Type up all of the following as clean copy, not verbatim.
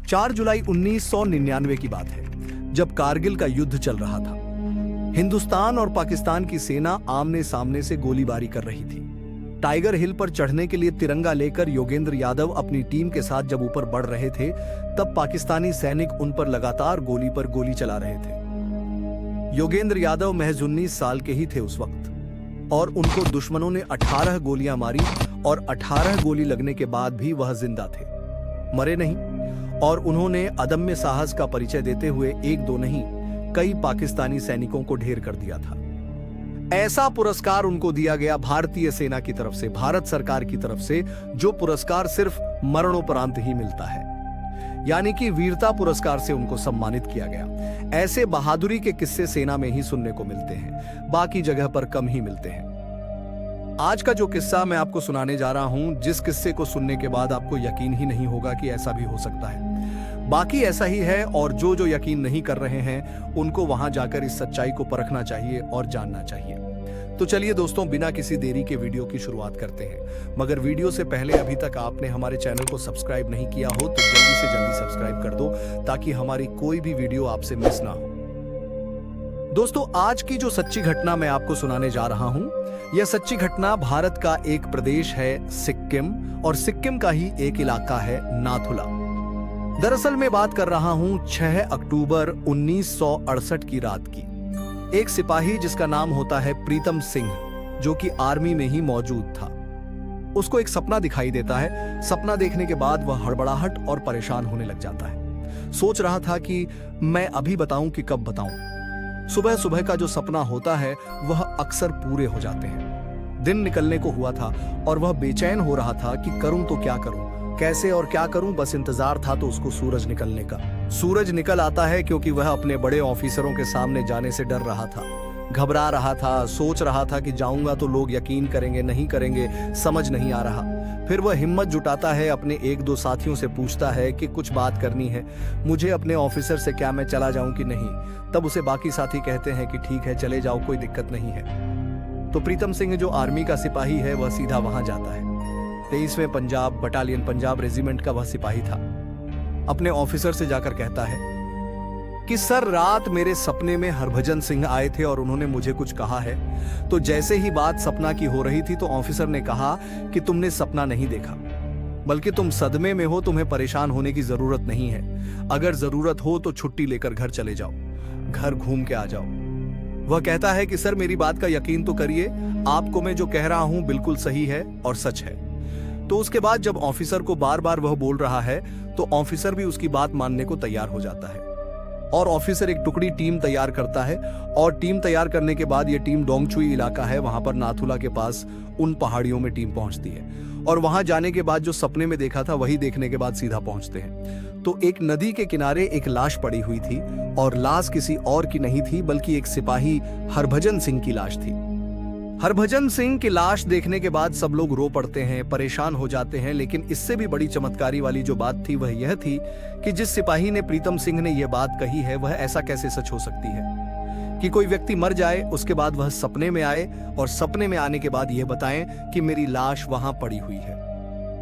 4 जुलाई 1999 की बात है, जब कारगिल का युद्ध चल रहा था। हिंदुस्तान और पाकिस्तान की सेना आमने सामने से गोलीबारी कर रही थी। टाइगर हिल पर चढ़ने के लिए तिरंगा लेकर योगेंद्र यादव अपनी टीम के साथ जब ऊपर बढ़ रहे थे, तब पाकिस्तानी सैनिक उन पर लगातार गोली पर गोली चला रहे थे। योगेंद्र यादव महज 19 साल के ही थे उस वक्त, और उनको दुश्मनों ने 18 गोलियां मारी, और 18 गोली लगने के बाद भी वह जिंदा थे, मरे नहीं। और उन्होंने अदम्य साहस का परिचय देते हुए एक दो नहीं, कई पाकिस्तानी सैनिकों को ढेर कर दिया था। ऐसा पुरस्कार उनको दिया गया भारतीय सेना की तरफ से, भारत सरकार की तरफ से, जो पुरस्कार सिर्फ मरणोपरांत ही मिलता है, यानी कि वीरता पुरस्कार से उनको सम्मानित किया गया। ऐसे बहादुरी के किस्से सेना में ही सुनने को मिलते हैं, बाकी जगह पर कम ही मिलते हैं। आज का जो किस्सा मैं आपको सुनाने जा रहा हूं, जिस किस्से को सुनने के बाद आपको यकीन ही नहीं होगा कि ऐसा भी हो सकता है, बाकी ऐसा ही है। और जो यकीन नहीं कर रहे हैं, उनको वहां जाकर इस सच्चाई को परखना चाहिए और जानना चाहिए। तो चलिए दोस्तों, बिना किसी देरी के वीडियो की शुरुआत करते हैं। मगर वीडियो से पहले अभी तक आपने हमारे चैनल को सब्सक्राइब नहीं किया हो तो जल्दी से जल्दी सब्सक्राइब कर दो, ताकि हमारी कोई भी वीडियो आपसे मिस ना हो। दोस्तों, आज की जो सच्ची घटना मैं आपको सुनाने जा रहा हूं, यह सच्ची घटना भारत का एक प्रदेश है सिक्किम, और सिक्किम का ही एक इलाका है नाथुला। दरअसल मैं बात कर रहा हूं 6 अक्टूबर 1968 की रात की। एक सिपाही जिसका नाम होता है प्रीतम सिंह, जो कि आर्मी में ही मौजूद था, उसको एक सपना दिखाई देता है। सपना देखने के बाद वह हड़बड़ाहट और परेशान होने लग जाता है। सोच रहा था कि मैं अभी बताऊं कि कब बताऊं। सुबह सुबह का जो सपना होता है वह अक्सर पूरे हो जाते हैं। दिन निकलने को हुआ था और वह बेचैन हो रहा था कि करूं तो क्या करूं, कैसे और क्या करूं। बस इंतजार था तो उसको सूरज निकलने का। सूरज निकल आता है क्योंकि वह अपने बड़े ऑफिसरों के सामने जाने से डर रहा था, घबरा रहा था, सोच रहा था कि जाऊंगा तो लोग यकीन करेंगे नहीं करेंगे, समझ नहीं आ रहा। फिर वह हिम्मत जुटाता है, अपने एक दो साथियों से पूछता है कि कुछ बात करनी है, मुझे अपने ऑफिसर से, क्या मैं चला जाऊं कि नहीं। तब उसे बाकी साथी कहते हैं कि ठीक है, चले जाओ, कोई दिक्कत नहीं है। तो प्रीतम सिंह जो आर्मी का सिपाही है, वह सीधा वहां जाता है। 23वें पंजाब बटालियन, पंजाब रेजिमेंट का वह सिपाही था। अपने ऑफिसर से जाकर कहता है कि सर, रात मेरे सपने में हरभजन सिंह आए थे और उन्होंने मुझे कुछ कहा है। तो जैसे ही बात सपना की हो रही थी तो ऑफिसर ने कहा कि तुमने सपना नहीं देखा, बल्कि तुम सदमे में हो, तुम्हें परेशान होने की जरूरत नहीं है। अगर जरूरत हो तो छुट्टी लेकर घर चले जाओ, घर घूम के आ जाओ। वह कहता है कि सर, मेरी बात का यकीन तो करिए, आपको मैं जो कह रहा हूं बिल्कुल सही है और सच है। तो उसके बाद जब ऑफिसर को बार बार वह बोल रहा है, तो ऑफिसर भी उसकी बात मानने को तैयार हो जाता है। और ऑफिसर एक टुकड़ी टीम तैयार करता है, और टीम तैयार करने के बाद यह टीम डोंगचुई इलाका है, वहां पर नाथुला के पास उन पहाड़ियों में टीम पहुंचती है। और वहां जाने के बाद जो सपने में देखा था वही देखने के बाद सीधा पहुंचते हैं। तो एक नदी के किनारे एक लाश पड़ी हुई थी, और लाश किसी और की नहीं थी बल्कि एक सिपाही हरभजन सिंह की लाश थी। हरभजन सिंह की लाश देखने के बाद सब लोग रो पड़ते हैं, परेशान हो जाते हैं। लेकिन इससे भी बड़ी चमत्कारी वाली जो बात थी वह यह थी कि जिस सिपाही ने, प्रीतम सिंह ने यह बात कही है, वह ऐसा कैसे सच हो सकती है कि कोई व्यक्ति मर जाए, उसके बाद वह सपने में आए, और सपने में आने के बाद यह बताएं कि मेरी लाश वहां पड़ी हुई है।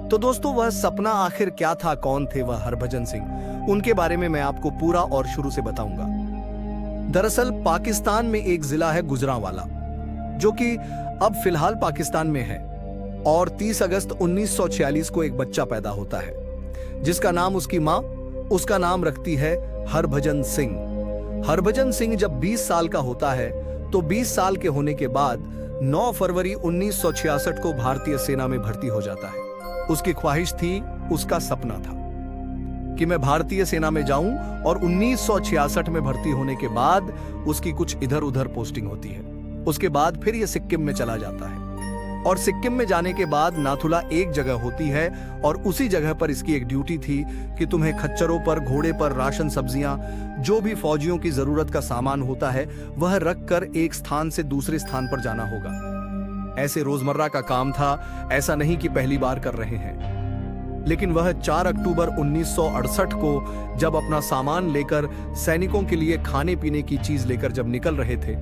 तो दोस्तों, वह सपना आखिर क्या था, कौन थे वह हरभजन सिंह, उनके बारे में मैं आपको पूरा और शुरू से बताऊंगा। दरअसल पाकिस्तान में एक जिला है गुजरांवाला, जो कि अब फिलहाल पाकिस्तान में है। और 30 अगस्त 1946 को एक बच्चा पैदा होता है, जिसका नाम उसकी माँ, उसका नाम रखती है हरभजन सिंह। हरभजन सिंह जब 20 साल का होता है, तो 20 साल के होने के बाद 9 फरवरी 1966 को भारतीय सेना में भर्ती हो जाता है। उसकी ख्वाहिश थी, उसका सपना था कि मैं भारतीय सेना में जाऊं, और 1966 में भर्ती होने के बाद उसकी कुछ इधर उधर पोस्टिंग होती है। उसके बाद फिर यह सिक्किम में चला जाता है, और सिक्किम में जाने के बाद नाथुला एक जगह होती है, और उसी जगह पर इसकी एक ड्यूटी थी कि तुम्हें खच्चरों पर, घोड़े पर राशन, सब्जियां, जो भी फौजियों की जरूरत का सामान होता है, वह रख कर एक स्थान से दूसरे स्थान पर जाना होगा। ऐसे रोजमर्रा का काम था, ऐसा नहीं कि पहली बार कर रहे हैं। लेकिन वह 4 अक्टूबर 1968 को जब अपना सामान लेकर, सैनिकों के लिए खाने पीने की चीज लेकर जब निकल रहे थे,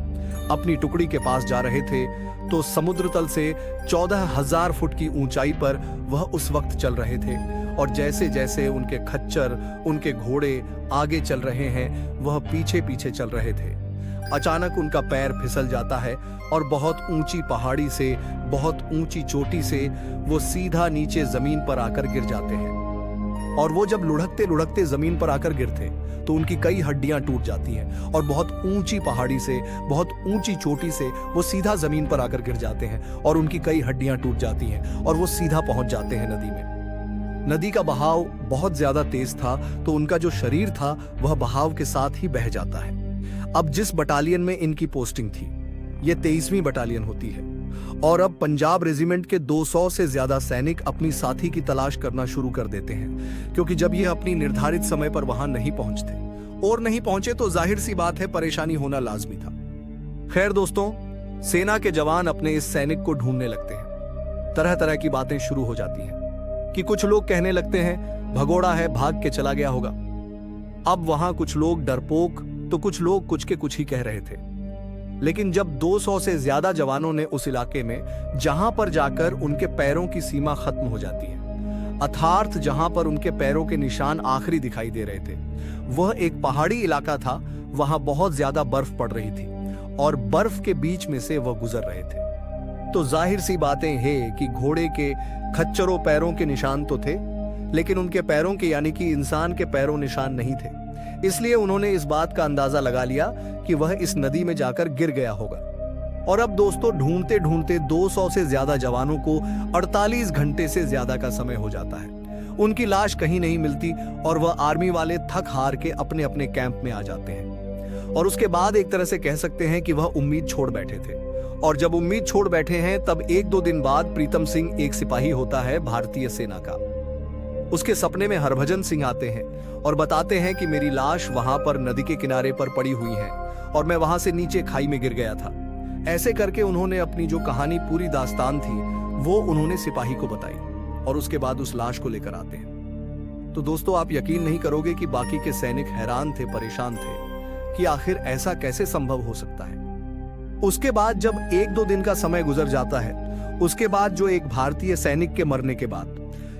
अपनी टुकड़ी के पास जा रहे थे, तो समुद्र तल से 14,000 फुट की ऊंचाई पर वह उस वक्त चल रहे थे। और जैसे जैसे उनके खच्चर, उनके घोड़े आगे चल रहे हैं, वह पीछे पीछे चल रहे थे। अचानक उनका पैर फिसल जाता है और बहुत ऊंची पहाड़ी से, बहुत ऊंची चोटी से वो सीधा नीचे जमीन पर आकर गिर जाते हैं। और वो जब लुढ़कते लुढ़कते जमीन पर आकर गिरते तो उनकी कई हड्डियां टूट जाती हैं और बहुत ऊंची पहाड़ी से, बहुत ऊंची चोटी से वो सीधा जमीन पर आकर गिर जाते हैं और उनकी कई हड्डियां टूट जाती हैं और वो सीधा पहुंच जाते हैं नदी में। नदी का बहाव बहुत ज्यादा तेज था तो उनका जो शरीर था वह बहाव के साथ ही बह जाता है। अब जिस बटालियन में इनकी पोस्टिंग थी, ये 23वीं बटालियन होती है और अब पंजाब रेजिमेंट के 200 से ज्यादा सैनिक अपनी साथी की तलाश करना शुरू कर देते हैं, क्योंकि जब ये अपनी निर्धारित समय पर वहां नहीं पहुंचते और नहीं पहुंचे तो जाहिर सी बात है परेशानी होना लाजमी था। खैर दोस्तों, सेना के जवान अपने इस सैनिक को ढूंढने लगते हैं। तरह तरह की बातें शुरू हो जाती हैं कि कुछ लोग कहने लगते हैं भगोड़ा है, भाग के चला गया होगा। अब वहां कुछ लोग डरपोक तो कुछ लोग कुछ के कुछ ही कह रहे थे। लेकिन जब 200 से ज्यादा जवानों ने उस इलाके में, जहां पर जाकर उनके पैरों की सीमा खत्म हो जाती है, अर्थात जहां पर उनके पैरों के निशान आखिरी दिखाई दे रहे थे, वह एक पहाड़ी इलाका था। वहां बहुत ज्यादा बर्फ पड़ रही थी और बर्फ के बीच में से वह गुजर रहे थे। तो जाहिर सी बातें हैं कि घोड़े के खच्चरों पैरों के निशान तो थे, लेकिन उनके पैरों के यानी कि इंसान के पैरों निशान नहीं थे। इसलिए उन्होंने इस बात का अंदाजा लगा लिया कि वह इस नदी में जाकर गिर गया होगा। और अब दोस्तों, ढूंढते ढूंढते 200 से ज्यादा जवानों को 48 घंटे से ज्यादा का समय हो जाता है। उनकी लाश कहीं नहीं मिलती और वह आर्मी वाले थक हार के अपने अपने कैंप में आ जाते हैं। और उसके बाद एक तरह से कह सकते हैं कि वह उम्मीद छोड़ बैठे थे। और जब उम्मीद छोड़ बैठे हैं तब 1-2 दिन बाद प्रीतम सिंह, एक सिपाही होता है भारतीय सेना का, उसके सपने में हरभजन सिंह आते हैं और बताते हैं कि मेरी लाश वहां पर नदी के किनारे पर पड़ी हुई है और मैं वहां से नीचे खाई में गिर गया था। ऐसे करके उन्होंने अपनी जो कहानी, पूरी दास्तान थी, वो उन्होंने सिपाही को बताई और उसके बाद उस लाश को लेकर आते हैं। तो दोस्तों, आप यकीन नहीं करोगे कि बाकी के सैनिक हैरान थे, परेशान थे कि आखिर ऐसा कैसे संभव हो सकता है। उसके बाद जब 1-2 दिन का समय गुजर जाता है, उसके बाद जो एक भारतीय सैनिक के मरने के बाद,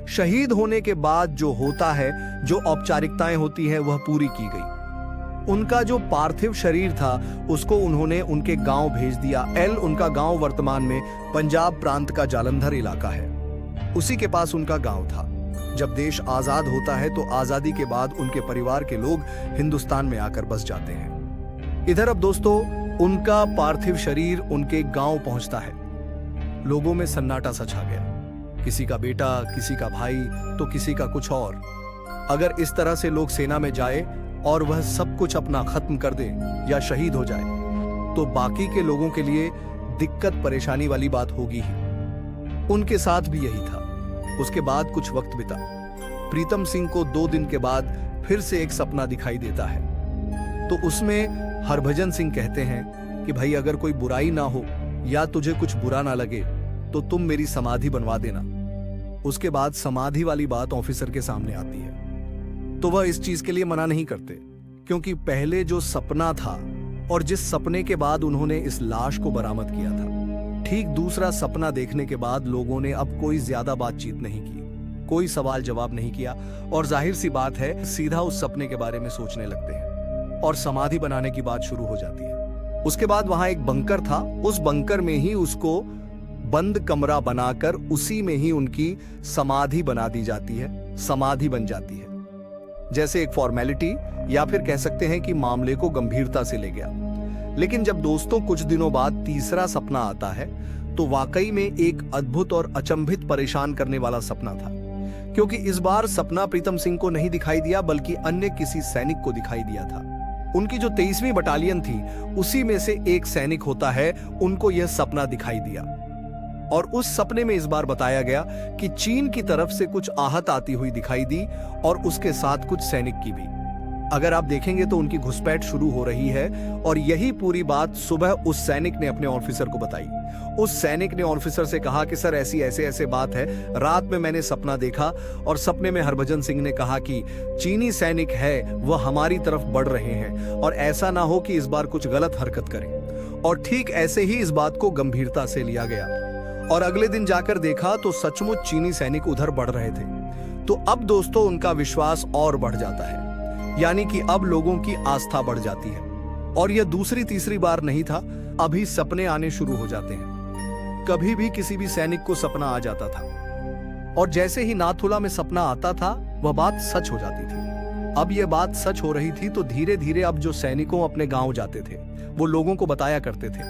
शहीद होने के बाद जो होता है, जो औपचारिकताएं होती हैं, वह पूरी की गई। उनका जो पार्थिव शरीर था उसको उन्होंने उनके गांव भेज दिया। उनका गांव वर्तमान में पंजाब प्रांत का जालंधर इलाका है, उसी के पास उनका गांव था। जब देश आजाद होता है तो आजादी के बाद उनके परिवार के लोग हिंदुस्तान में आकर बस जाते हैं। इधर अब दोस्तों, उनका पार्थिव शरीर उनके गांव पहुंचता है। लोगों में सन्नाटा सा छा गया। किसी का बेटा, किसी का भाई, तो किसी का कुछ और। अगर इस तरह से लोग सेना में जाए और वह सब कुछ अपना खत्म कर दे या शहीद हो जाए, तो बाकी के लोगों के लिए दिक्कत परेशानी वाली बात होगी ही। उनके साथ भी यही था। उसके बाद कुछ वक्त बिता। प्रीतम सिंह को 2 दिन के बाद फिर से एक सपना दिखाई देता है। तो उसमें हरभजन सिंह कहते हैं कि भाई, अगर कोई बुराई ना हो या तुझे कुछ बुरा ना लगे तो तुम मेरी समाधि बनवा देना। उसके बाद समाधि वाली बात ऑफिसर के सामने आती है, तो वह इस चीज के लिए मना नहीं करते, क्योंकि पहले जो सपना था और जिस सपने के बाद उन्होंने इस लाश को बरामद किया था, ठीक दूसरा सपना देखने के बाद लोगों ने अब कोई ज्यादा बातचीत नहीं की, कोई सवाल जवाब नहीं किया और जाहिर सी बात है, सीधा उस सपने के बारे में सोचने लगते हैं और समाधि बनाने की बात शुरू हो जाती है। उसके बाद वहां एक बंकर था, उस बंकर में ही उसको बंद कमरा बनाकर उसी में ही उनकी समाधि बना दी जाती है, समाधि बन जाती है, जैसे एक फॉर्मेलिटी, या फिर कह सकते हैं कि मामले को गंभीरता से ले गया। लेकिन जब दोस्तों कुछ दिनों बाद तीसरा सपना आता है, तो वाकई में एक अद्भुत और अचंभित, परेशान करने वाला सपना था, क्योंकि इस बार सपना प्रीतम सिंह को नहीं दिखाई दिया बल्कि अन्य किसी सैनिक को दिखाई दिया था। उनकी जो 23वीं बटालियन थी, उसी में से एक सैनिक होता है, उनको यह सपना दिखाई दिया और उस सपने में इस बार बताया गया कि चीन की तरफ से कुछ आहत आती हुई दिखाई दी और उसके साथ कुछ सैनिक की भी। अगर आप देखेंगे तो उनकी घुसपैठ शुरू हो रही है और यही पूरी बात सुबह उस सैनिक ने अपने ऑफिसर को बताई। उस सैनिक ने ऑफिसर से कहा कि सर, ऐसी ऐसे बात है, रात में मैंने सपना देखा और सपने में हरभजन सिंह ने कहा कि चीनी सैनिक है वह हमारी तरफ बढ़ रहे हैं और ऐसा ना हो कि इस बार कुछ गलत हरकत करें। और ठीक ऐसे ही इस बात को गंभीरता से लिया गया और अगले दिन जाकर देखा तो सचमुच चीनी सैनिक उधर बढ़ रहे थे। तो अब दोस्तों उनका विश्वास और बढ़ जाता है, यानी कि अब लोगों की आस्था बढ़ जाती है। और यह दूसरी तीसरी बार नहीं था, अभी सपने आने शुरू हो जाते हैं। कभी भी किसी भी सैनिक को सपना आ जाता था, और जैसे ही नाथुला में सपना आता था वह बात सच हो जाती थी। अब यह बात सच हो रही थी तो धीरे धीरे अब जो सैनिकों अपने गांव जाते थे वो लोगों को बताया करते थे।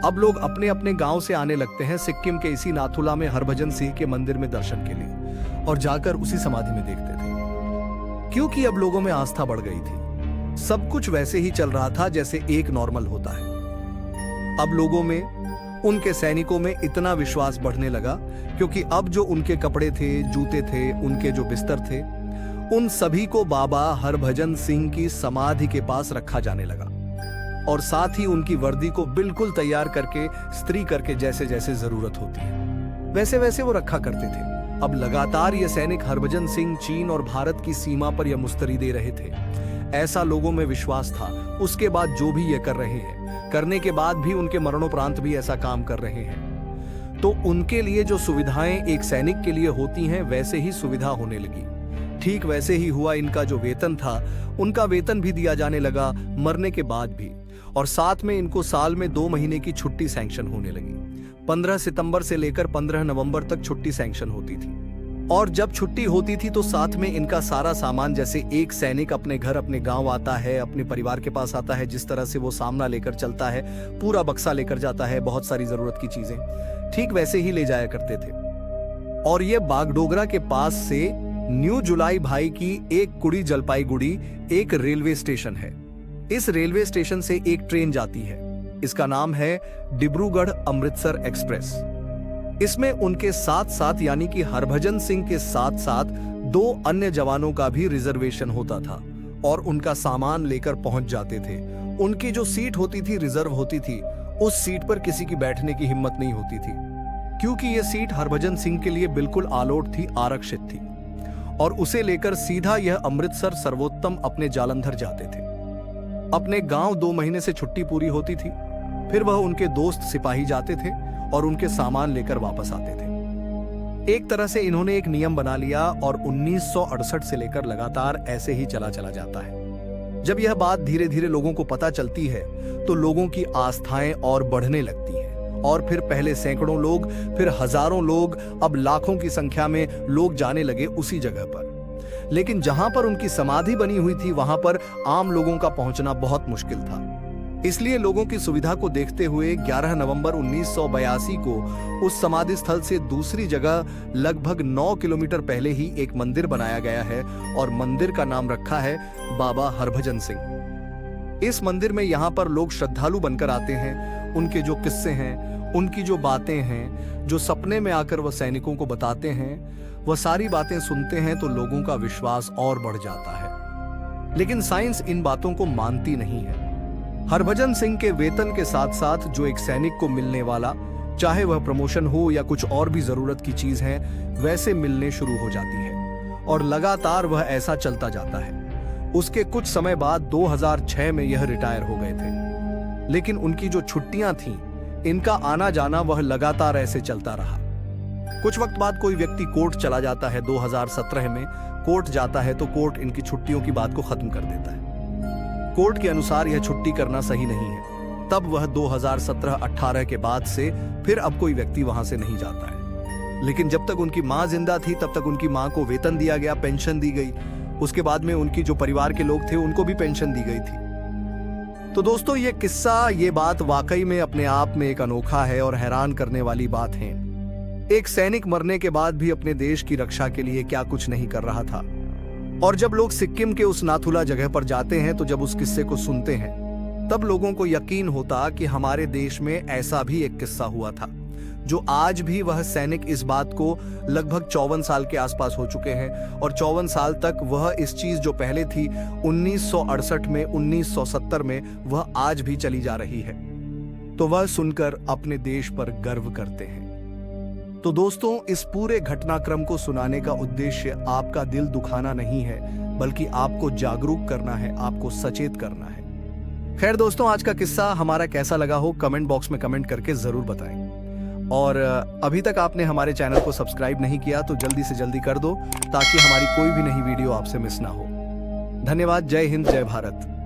अब लोग अपने अपने गांव से आने लगते हैं सिक्किम के इसी नाथुला में हरभजन सिंह के मंदिर में दर्शन के लिए, और जाकर उसी समाधि में देखते थे, क्योंकि अब लोगों में आस्था बढ़ गई थी। सब कुछ वैसे ही चल रहा था जैसे एक नॉर्मल होता है। अब लोगों में, उनके सैनिकों में इतना विश्वास बढ़ने लगा क्योंकि अब जो उनके कपड़े थे, जूते थे, उनके जो बिस्तर थे, उन सभी को बाबा हरभजन सिंह की समाधि के पास रखा जाने लगा, और साथ ही उनकी वर्दी को बिल्कुल तैयार करके इस्त्री करके जैसे जैसे जरूरत होती है वैसे वैसे वो रखा करते थे। अब लगातार ये सैनिक हरभजन सिंह चीन और भारत की सीमा पर यह मुस्तरी दे रहे थे, ऐसा लोगों में विश्वास था। उसके बाद जो भी ये कर रहे हैं, करने के बाद भी उनके मरणोपरांत भी ऐसा काम कर रहे हैं, तो उनके लिए जो सुविधाएं एक सैनिक के लिए होती हैं वैसे ही सुविधा होने लगी। ठीक वैसे ही हुआ, इनका जो वेतन था उनका वेतन भी दिया जाने लगा मरने के बाद भी, और साथ में इनको साल में 2 महीने की छुट्टी सैंक्शन होने लगी। 15 सितंबर से लेकर 15 नवंबर तक छुट्टी सैंक्शन होती थी, और जब छुट्टी होती थी तो साथ में इनका सारा सामान, जैसे एक सैनिक अपने घर अपने गांव आता है, अपने परिवार के पास आता है, जिस तरह से वो सामना लेकर चलता है, पूरा बक्सा लेकर जाता है, बहुत सारी जरूरत की चीजें, ठीक वैसे ही ले जाया करते थे। और ये बागडोगरा के पास से न्यू जुलाई भाई की एक कुड़ी जलपाईगुड़ी एक रेलवे स्टेशन है। इस रेलवे स्टेशन से एक ट्रेन जाती है, इसका नाम है डिब्रूगढ़ अमृतसर एक्सप्रेस। इसमें उनके साथ साथ, यानी कि हरभजन सिंह के साथ साथ 2 अन्य जवानों का भी रिजर्वेशन होता था, और उनका सामान लेकर पहुंच जाते थे। उनकी जो सीट होती थी, रिजर्व होती थी, उस सीट पर किसी की बैठने की हिम्मत नहीं होती थी, क्योंकि यह सीट हरभजन सिंह के लिए बिल्कुल आलोट थी, आरक्षित थी, और उसे लेकर सीधा यह अमृतसर सर्वोत्तम अपने जालंधर जाते थे। अपने गांव 2 महीने से छुट्टी पूरी होती थी, फिर वह उनके दोस्त सिपाही जाते थे और उनके सामान लेकर वापस आते थे। एक तरह से इन्होंने एक नियम बना लिया, और 1968 से लेकर लगातार ऐसे ही चला जाता है। जब यह बात धीरे धीरे लोगों को पता चलती है तो लोगों की आस्थाएं और बढ़ने लगती हैं, और फिर पहले सैकड़ों लोग, फिर हजारों लोग, अब लाखों की संख्या में लोग जाने लगे उसी जगह पर। लेकिन जहां पर उनकी समाधि बनी हुई थी वहां पर आम लोगों का पहुंचना बहुत मुश्किल था। इसलिए लोगों की सुविधा को देखते हुए 11 नवंबर 1982 को उस समाधि स्थल से दूसरी जगह लगभग 9 किलोमीटर पहले ही एक मंदिर बनाया गया है, और मंदिर का नाम रखा है बाबा हरभजन सिंह। इस मंदिर में यहाँ पर लोग श्रद्धालु बनकर आते हैं, उनके जो किस्से हैं, उनकी जो बातें हैं, जो सपने में आकर वह सैनिकों को बताते हैं, वह सारी बातें सुनते हैं तो लोगों का विश्वास और बढ़ जाता है। लेकिन साइंस इन बातों को मानती नहीं है। हरभजन सिंह के वेतन के साथ साथ जो एक सैनिक को मिलने वाला, चाहे वह प्रमोशन हो या कुछ और भी जरूरत की चीज है, वैसे मिलने शुरू हो जाती है, और लगातार वह ऐसा चलता जाता है। उसके कुछ समय बाद 2006 में यह रिटायर हो गए थे, लेकिन उनकी जो छुट्टियां थीं, इनका आना जाना वह लगातार ऐसे चलता रहा। कुछ वक्त बाद कोई व्यक्ति कोर्ट चला जाता है, 2017 में कोर्ट जाता है, तो कोर्ट इनकी छुट्टियों की बात को खत्म कर देता है। कोर्ट के अनुसार यह छुट्टी करना सही नहीं है। तब वह 2017-18 के बाद से फिर अब कोई व्यक्ति वहां से नहीं जाता है। लेकिन जब तक उनकी मां जिंदा थी तब तक उनकी मां को वेतन दिया गया, पेंशन दी गई। उसके बाद में उनकी जो परिवार के लोग थे उनको भी पेंशन दी गई थी। तो दोस्तों ये किस्सा, ये बात वाकई में अपने आप में एक अनोखा है और हैरान करने वाली बात है। एक सैनिक मरने के बाद भी अपने देश की रक्षा के लिए क्या कुछ नहीं कर रहा था। और जब लोग सिक्किम के उस नाथुला जगह पर जाते हैं तो जब उस किस्से को सुनते हैं तब लोगों को यकीन होता कि हमारे देश में ऐसा भी एक किस्सा हुआ था, जो आज भी वह सैनिक इस बात को लगभग 54 साल के आसपास हो चुके हैं, और 54 साल तक वह इस चीज जो पहले थी 1968 में, 1970 में, वह आज भी चली जा रही है। तो वह सुनकर अपने देश पर गर्व करते हैं। तो दोस्तों इस पूरे घटनाक्रम को सुनाने का उद्देश्य आपका दिल दुखाना नहीं है, बल्कि आपको जागरूक करना है, आपको सचेत करना है। खैर दोस्तों, आज का किस्सा हमारा कैसा लगा हो कमेंट बॉक्स में कमेंट करके जरूर बताएं। और अभी तक आपने हमारे चैनल को सब्सक्राइब नहीं किया तो जल्दी से जल्दी कर दो ताकि हमारी कोई भी नई वीडियो आपसे मिस ना हो। धन्यवाद। जय हिंद, जय भारत।